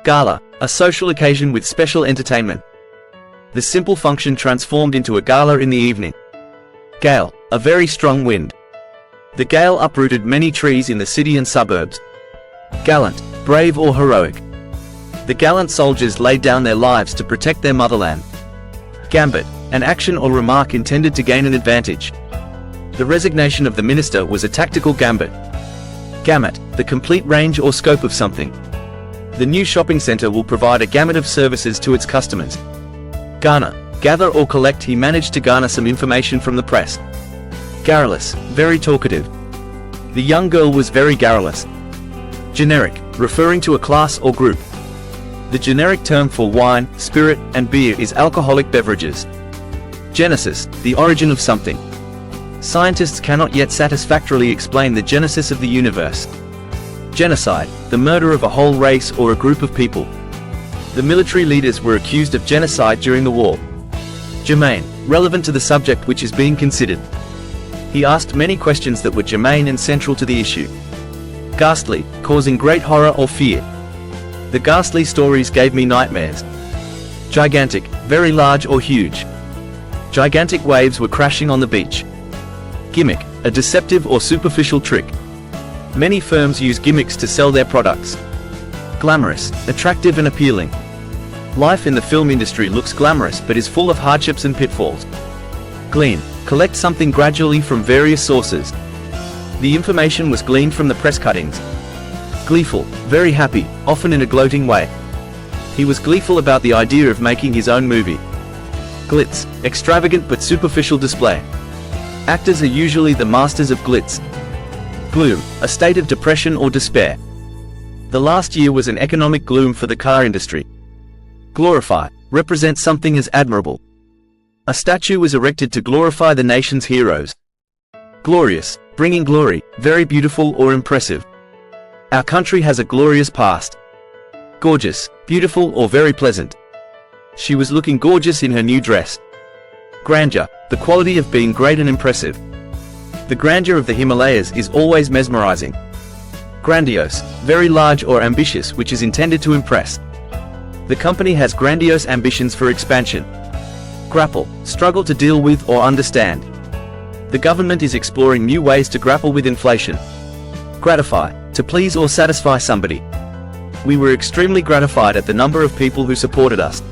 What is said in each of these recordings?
Gala, a social occasion with special entertainment. The simple function transformed into a gala in the evening. Gale, a very strong wind. The gale uprooted many trees in the city and suburbs. Gallant, brave or heroic. The gallant soldiers laid down their lives to protect their motherland. Gambit, an action or remark intended to gain an advantage. The resignation of the minister was a tactical gambit. Gamut, the complete range or scope of something. The new shopping center will provide a gamut of services to its customers. Garner, gather or collect. He managed to garner some information from the press. Garrulous, very talkative. The young girl was very garrulous. Generic, referring to a class or group. The generic term for wine, spirit, and beer is alcoholic beverages. Genesis, the origin of something. Scientists cannot yet satisfactorily explain the genesis of the universe. Genocide, the murder of a whole race or a group of people. The military leaders were accused of genocide during the war. Germane, relevant to the subject which is being considered. He asked many questions that were germane and central to the issue. Ghastly, causing great horror or fear. The ghastly stories gave me nightmares. Gigantic, very large or huge. Gigantic waves were crashing on the beach. Gimmick, a deceptive or superficial trick. Many firms use gimmicks to sell their products. Glamorous, attractive and appealing. Life in the film industry looks glamorous but is full of hardships and pitfalls. Glean, collect something gradually from various sources. The information was gleaned from the press cuttings. Gleeful, very happy, often in a gloating way. He was gleeful about the idea of making his own movie. Glitz, extravagant but superficial display. Actors are usually the masters of glitz. Gloom, a state of depression or despair. The last year was an economic gloom for the car industry. Glorify, represent something as admirable. A statue was erected to glorify the nation's heroes. Glorious, bringing glory, very beautiful or impressive. Our country has a glorious past. Gorgeous, beautiful or very pleasant. She was looking gorgeous in her new dress. Grandeur, the quality of being great and impressive. The grandeur of the Himalayas is always mesmerizing. Grandiose, very large or ambitious, which is intended to impress. The company has grandiose ambitions for expansion. Grapple, struggle to deal with or understand. The government is exploring new ways to grapple with inflation. Gratify, to please or satisfy somebody. We were extremely gratified at the number of people who supported us.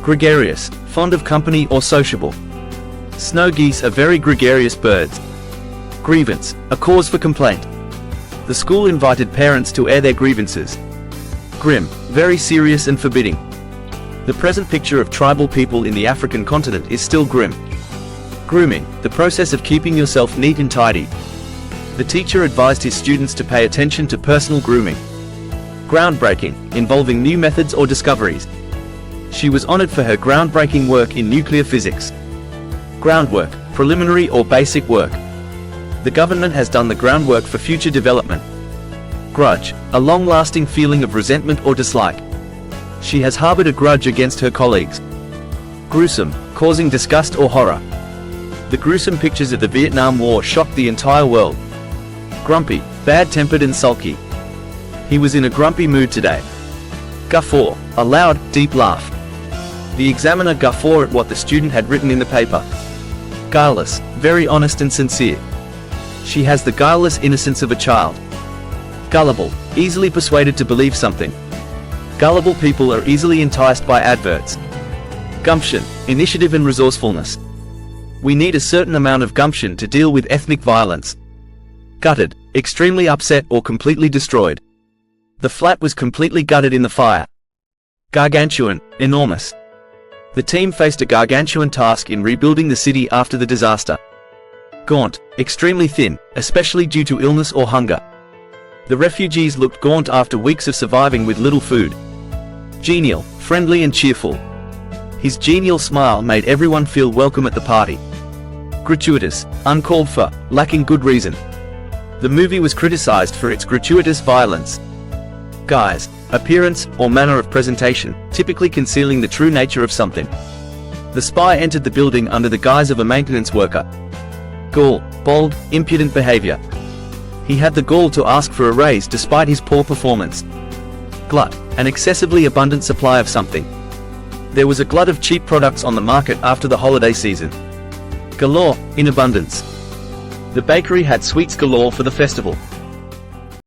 Gregarious, fond of company or sociable. Snow geese are very gregarious birds. Grievance, a cause for complaint. The school invited parents to air their grievances. Grim, very serious and forbidding. The present picture of tribal people in the African continent is still grim. Grooming, the process of keeping yourself neat and tidy. The teacher advised his students to pay attention to personal grooming. Groundbreaking, involving new methods or discoveries. She was honored for her groundbreaking work in nuclear physics. Groundwork, preliminary or basic work. The government has done the groundwork for future development. Grudge, a long-lasting feeling of resentment or dislike. She has harbored a grudge against her colleagues. Gruesome, causing disgust or horror. The gruesome pictures of the Vietnam War shocked the entire world. Grumpy, bad-tempered and sulky. He was in a grumpy mood today. Guffaw, a loud, deep laugh. The examiner guffawed at what the student had written in the paper. Guileless, very honest and sincere. She has the guileless innocence of a child. Gullible, easily persuaded to believe something. Gullible people are easily enticed by adverts. Gumption, initiative and resourcefulness. We need a certain amount of gumption to deal with ethnic violence. Gutted, extremely upset or completely destroyed. The flat was completely gutted in the fire. Gargantuan, enormous. The team faced a gargantuan task in rebuilding the city after the disaster. Gaunt, extremely thin, especially due to illness or hunger. The refugees looked gaunt after weeks of surviving with little food. Genial, friendly and cheerful. His genial smile made everyone feel welcome at the party. Gratuitous, uncalled for, lacking good reason. The movie was criticized for its gratuitous violence. Guise, appearance or manner of presentation, typically concealing the true nature of something. The spy entered the building under the guise of a maintenance worker. Gall, bold, impudent behavior. He had the gall to ask for a raise despite his poor performance. Glut, an excessively abundant supply of something. There was a glut of cheap products on the market after the holiday season. Galore, in abundance. The bakery had sweets galore for the festival.